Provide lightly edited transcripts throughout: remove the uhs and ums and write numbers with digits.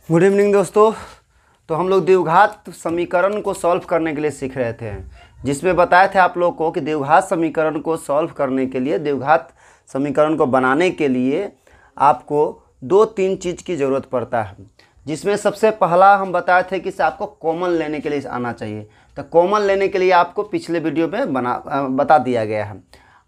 Good evening दोस्तों। तो हम लोग द्विघात समीकरण को सॉल्व करने के लिए सीख रहे थे, जिसमें बताए थे आप लोग को कि द्विघात समीकरण को सॉल्व करने के लिए, द्विघात समीकरण को बनाने के लिए आपको दो तीन चीज़ की ज़रूरत पड़ता है। जिसमें सबसे पहला हम बताए थे कि आपको कॉमन लेने के लिए आना चाहिए। तो कॉमन लेने के लिए आपको पिछले वीडियो में बता दिया गया है।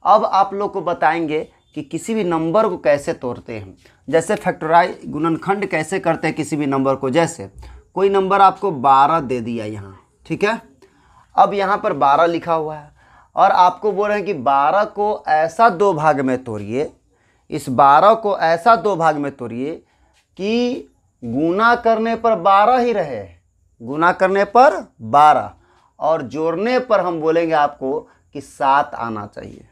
अब आप लोग को बताएंगे कि किसी भी नंबर को कैसे तोड़ते हैं, जैसे फैक्टराइज गुणनखंड कैसे करते हैं किसी भी नंबर को। जैसे कोई नंबर आपको 12 दे दिया यहाँ, ठीक है। अब यहाँ पर 12 लिखा हुआ है और आपको बोल रहे हैं कि 12 को ऐसा दो भाग में तोड़िए, इस 12 को ऐसा दो भाग में तोड़िए कि गुना करने पर 12 ही रहे, गुना करने पर 12 और जोड़ने पर हम बोलेंगे आपको कि 7 आना चाहिए।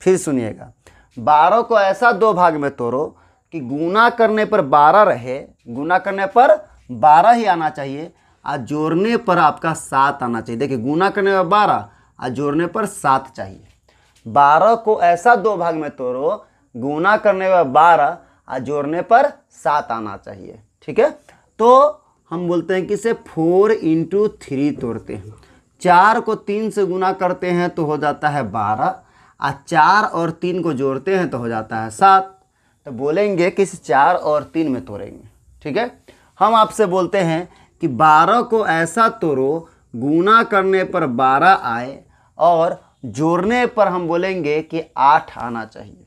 फिर सुनिएगा, 12 को ऐसा दो भाग में तोड़ो कि गुना करने पर 12 रहे, गुना करने पर 12 ही आना चाहिए और जोड़ने पर आपका 7 आना चाहिए। देखिए, गुना करने पर 12 और जोड़ने पर 7 चाहिए। 12 को ऐसा दो भाग में तोड़ो, गुना करने पर 12 और जोड़ने पर 7 आना चाहिए, ठीक है। तो हम बोलते हैं कि इसे 4 × 3 तोड़ते हैं। 4 को 3 से गुना करते हैं तो हो जाता है 12 और 4 और 3 को जोड़ते हैं तो हो जाता है 7। तो बोलेंगे कि इस 4 और 3 में तोड़ेंगे, ठीक है। हम आपसे बोलते हैं कि 12 को ऐसा तोड़ो गुना करने पर 12 आए और जोड़ने पर हम बोलेंगे कि 8 आना चाहिए।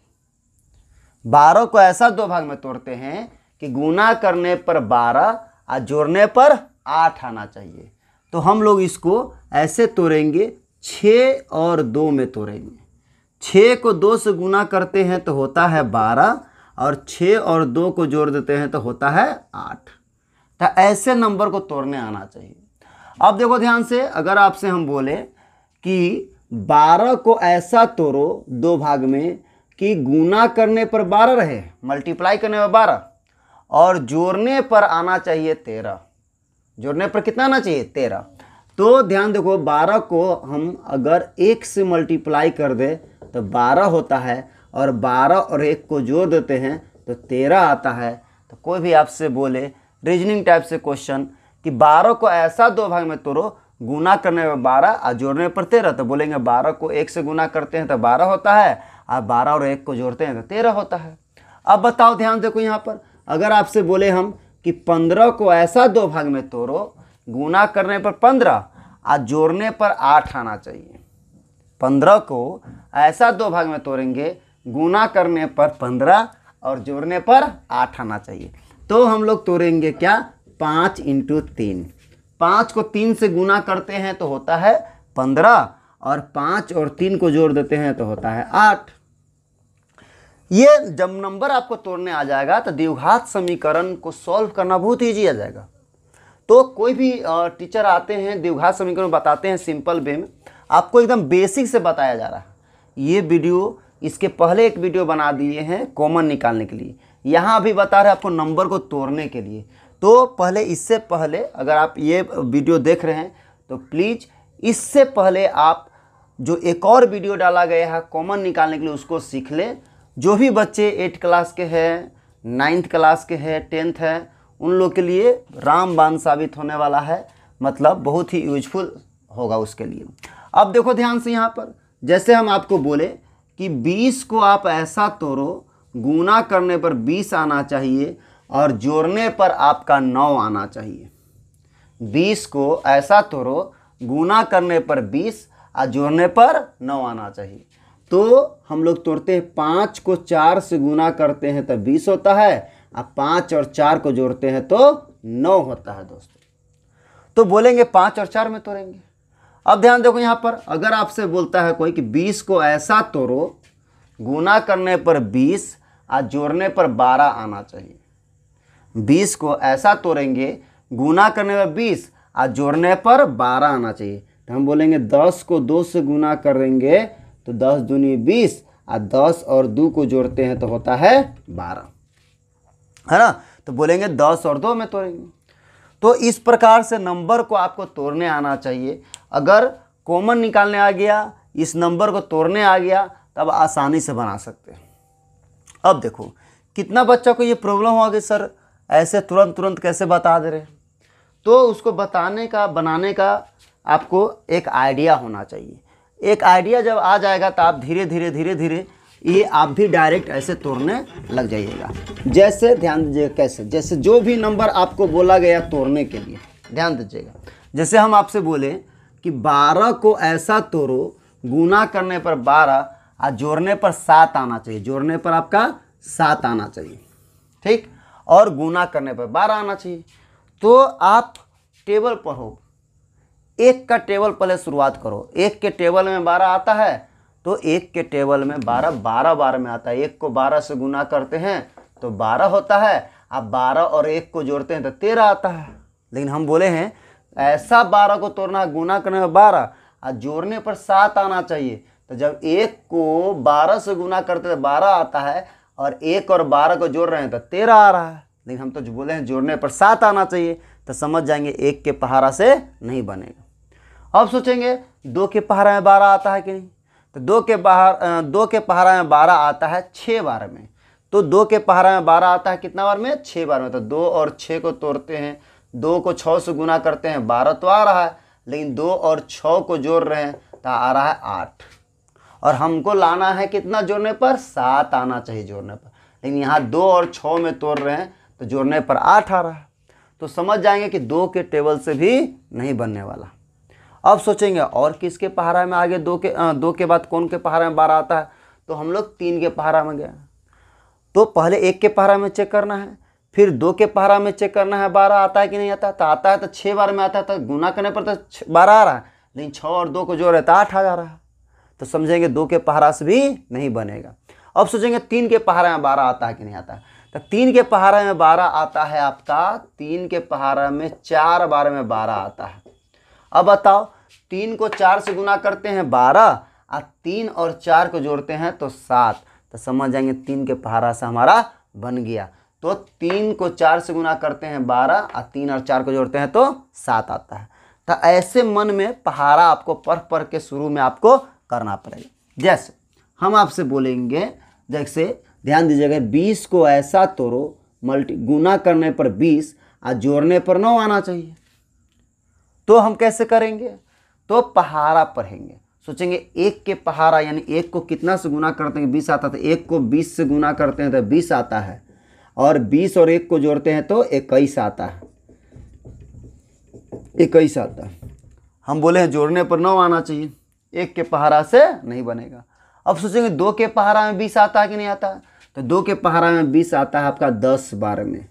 12 को ऐसा दो भाग में तोड़ते हैं कि गुना करने पर 12 और जोड़ने पर 8 आना चाहिए। तो हम लोग इसको ऐसे तोड़ेंगे, 6 और 2 में तोड़ेंगे। 6 को 2 से गुना करते हैं तो होता है 12 और 6 और 2 को जोड़ देते हैं तो होता है 8। तो ऐसे नंबर को तोड़ने आना चाहिए। अब देखो ध्यान से, अगर आपसे हम बोले कि 12 को ऐसा तोड़ो दो भाग में कि गुना करने पर 12 रहे, मल्टीप्लाई करने पर 12 और जोड़ने पर आना चाहिए 13। जोड़ने पर कितना आना चाहिए? 13। तो ध्यान देखो, 12 को हम अगर 1 से मल्टीप्लाई कर दे तो 12 होता है और 12 और 1 को जोड़ देते हैं तो 13 आता है। तो कोई भी आपसे बोले रीजनिंग टाइप से क्वेश्चन कि 12 को ऐसा दो भाग में तोड़ो, गुना करने में 12 और जोड़ने पर 13, तो बोलेंगे 12 को 1 से गुना करते हैं तो 12 होता है और 12 और 1 को जोड़ते हैं तो 13 होता है। अब बताओ, ध्यान देखो यहाँ पर, अगर आपसे बोले हम कि 15 को ऐसा दो भाग में तोड़ो, गुना करने पर 15 और जोड़ने पर 8 आना चाहिए। 15 को ऐसा दो भाग में तोड़ेंगे, गुना करने पर 15 और जोड़ने पर 8 आना चाहिए। तो हम लोग तोड़ेंगे क्या? 5 × 3। 5 को 3 से गुना करते हैं तो होता है 15 और 5 और 3 को जोड़ देते हैं तो होता है 8। ये जब नंबर आपको तोड़ने आ जाएगा तो द्विघात समीकरण को सॉल्व करना बहुत ईजी आ जाएगा। तो कोई भी टीचर आते हैं, द्विघात समीकरण बताते हैं सिंपल वे में, आपको एकदम बेसिक से बताया जा रहा है। ये वीडियो, इसके पहले एक वीडियो बना दिए हैं कॉमन निकालने के लिए, यहाँ अभी बता रहे हैं आपको नंबर को तोड़ने के लिए। तो पहले, इससे पहले अगर आप ये वीडियो देख रहे हैं तो प्लीज़ इससे पहले आप जो एक और वीडियो डाला गया है कॉमन निकालने के लिए उसको सीख लें। जो भी बच्चे 8 क्लास के हैं, 9th क्लास के हैं, 10th हैं, उन लोग के लिए रामबाण साबित होने वाला है, मतलब बहुत ही यूजफुल होगा उसके लिए। अब देखो ध्यान से, यहाँ पर जैसे हम आपको बोले कि 20 को आप ऐसा तोड़ो, गुना करने पर 20 आना चाहिए और जोड़ने पर आपका 9 आना चाहिए। 20 को ऐसा तोड़ो, गुना करने पर 20 और जोड़ने पर 9 आना चाहिए। तो हम लोग तोड़ते हैं, 5 को 4 से गुना करते हैं तो 20 होता है और 5 और 4 को जोड़ते हैं तो 9 होता है दोस्तों। तो बोलेंगे 5 और 4 में तोड़ेंगे। अब ध्यान देखो यहाँ पर, अगर आपसे बोलता है कोई कि 20 को ऐसा तोड़ो, गुना करने पर 20 और जोड़ने पर 12 आना चाहिए। 20 को ऐसा तोड़ेंगे, गुना करने पर 20 और जोड़ने पर 12 आना चाहिए। तो हम बोलेंगे 10 को 2 से गुना करेंगे तो 10 दूनी 20 और 10 और 2 को जोड़ते हैं तो होता है 12, है ना। तो बोलेंगे 10 और 2 में तोड़ेंगे। तो इस प्रकार से नंबर को आपको तोड़ने आना चाहिए। अगर कॉमन निकालने आ गया, इस नंबर को तोड़ने आ गया, तब आसानी से बना सकते हैं। अब देखो, कितना बच्चा को ये प्रॉब्लम होगा कि सर ऐसे तुरंत तुरंत कैसे बता दे रहे? तो उसको बनाने का आपको एक आइडिया होना चाहिए। एक आइडिया जब आ जाएगा तो आप धीरे धीरे ये आप भी डायरेक्ट ऐसे तोड़ने लग जाइएगा। जैसे ध्यान दीजिएगा कैसे, जैसे जो भी नंबर आपको बोला गया तोड़ने के लिए ध्यान दीजिएगा। जैसे हम आपसे बोले कि 12 को ऐसा तोड़ो, गुना करने पर 12 और जोड़ने पर 7 आना चाहिए, जोड़ने पर आपका 7 आना चाहिए, ठीक, और गुना करने पर 12 आना चाहिए। तो आप टेबल पढ़ो, एक का टेबल पहले शुरुआत करो। एक के टेबल में 12 आता है तो एक के टेबल में 12 12 में आता है। एक को 12 से गुना करते हैं तो 12 होता है, आप 12 और एक को जोड़ते हैं तो 13 आता है। लेकिन हम बोले हैं ऐसा 12 को तोड़ना है, गुना करने में 12 और जोड़ने पर 7 आना चाहिए। तो जब एक को 12 से गुना करते हैं तो 12 आता है और एक और 12 को जोड़ रहे हैं तो 13 आ रहा है। लेकिन हम तो जो बोले हैं जोड़ने पर 7 आना चाहिए, तो समझ जाएंगे एक के पहाड़ा से नहीं बनेगा। अब सोचेंगे 2 के पहाड़ा में 12 आता है कि नहीं, तो 2 के पहाड़ा में 12 आता है 6 बार में। तो 2 के पहाड़ा में 12 आता है कितना बार में? 6 बार में। तो 2 और 6 को तोड़ते हैं, 2 को 6 से गुना करते हैं, 12 तो आ रहा है, लेकिन 2 और 6 को जोड़ रहे हैं तो आ रहा है 8। और हमको लाना है कितना जोड़ने पर? 7 आना चाहिए जोड़ने पर, लेकिन यहाँ 2 और 6 में तोड़ रहे हैं तो जोड़ने पर 8 आ रहा है। तो समझ जाएंगे कि 2 के टेबल से भी नहीं बनने वाला। अब सोचेंगे और किसके पहाड़ा में आगे 2 के बाद कौन के पहाड़ा में 12 आता है? तो हम लोग 3 के पहाड़ा में गए। तो पहले 1 के पहाड़ा में चेक करना है, फिर 2 के पहाड़ा में चेक करना है 12 आता है कि नहीं आता। तो आता है तो 6 बार में आता है, तो गुना करने पर तो 12 आ रहा है, लेकिन 6 और 2 को जोड़ रहे तो 8 आ जा रहा है। तो समझेंगे 2 के पहाड़ा से भी नहीं बनेगा। अब सोचेंगे 3 के पहाड़ा में 12 आता है कि नहीं आता। तो 3 के पहाड़ा में 12 आता है आपका, 3 के पहाड़ा में 4 बार में 12 आता है। अब बताओ 3 को 4 से गुना करते हैं 12 और 3 और 4 को जोड़ते हैं तो 7। तो समझ जाएंगे 3 के पहाड़ा से हमारा बन गया। तो 3 को 4 से गुना करते हैं 12 और 3 और 4 को जोड़ते हैं तो 7 आता है। तो ऐसे मन में पहाड़ा आपको पढ़ के शुरू में आपको करना पड़ेगा। जैसे हम आपसे बोलेंगे, जैसे ध्यान दीजिएगा, 20 को ऐसा तोड़ो, गुना करने पर 20 और जोड़ने पर 9 आना चाहिए। तो हम कैसे करेंगे? तो पहाड़ा पढ़ेंगे। सोचेंगे 1 के पहाड़ा यानी 1 को कितना से गुना करते हैं 20 आता है, तो 1 को 20 से गुना करते हैं तो 20 आता है, और 20 और 1 को जोड़ते हैं तो 21 आता है, 21 आता है। हम बोले हैं जोड़ने पर 9 आना चाहिए, 1 के पहाड़ा से नहीं बनेगा। अब सोचेंगे 2 के पहाड़ा में 20 आता है कि नहीं आता। तो 2 के पहाड़ा में 20 आता है आपका 10 बार में।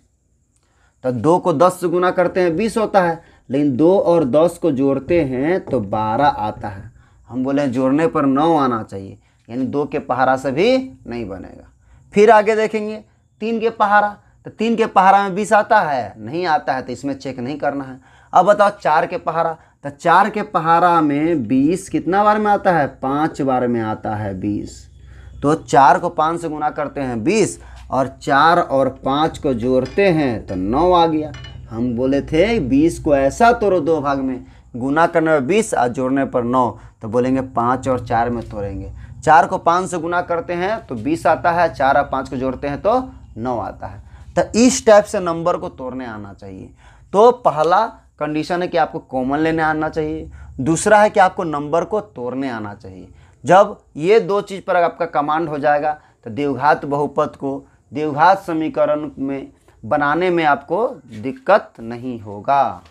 तो 2 को 10 से गुना करते हैं 20 होता है, लेकिन 2 और 10 को जोड़ते हैं तो 12 आता है। हम बोले जोड़ने पर 9 आना चाहिए, यानी 2 के पहाड़ा से भी नहीं बनेगा। फिर आगे देखेंगे 3 के पहाड़ा। तो 3 के पहाड़ा में 20 आता है, नहीं आता है, तो इसमें चेक नहीं करना है। अब बताओ 4 के पहाड़ा। तो 4 के पहाड़ा में 20 कितना बार में आता है? 5 बार में आता है 20। तो 4 को 5 से गुना करते हैं 20, और 4 और 5 को जोड़ते हैं तो 9 आ गया। हम बोले थे 20 को ऐसा तोड़ो 2 भाग में, गुना करने में 20 और जोड़ने पर 9। तो बोलेंगे 5 और 4 में तोड़ेंगे। 4 को 5 से गुना करते हैं तो 20 आता है, 4 और 5 को जोड़ते हैं तो 9 आता है। तो इस टाइप से नंबर को तोड़ने आना चाहिए। तो पहला कंडीशन है कि आपको कॉमन लेने आना चाहिए, दूसरा है कि आपको नंबर को तोड़ने आना चाहिए। जब ये 2 चीज़ पर आपका कमांड हो जाएगा तो द्विघात बहुपद को द्विघात समीकरण में बनाने में आपको दिक्कत नहीं होगा।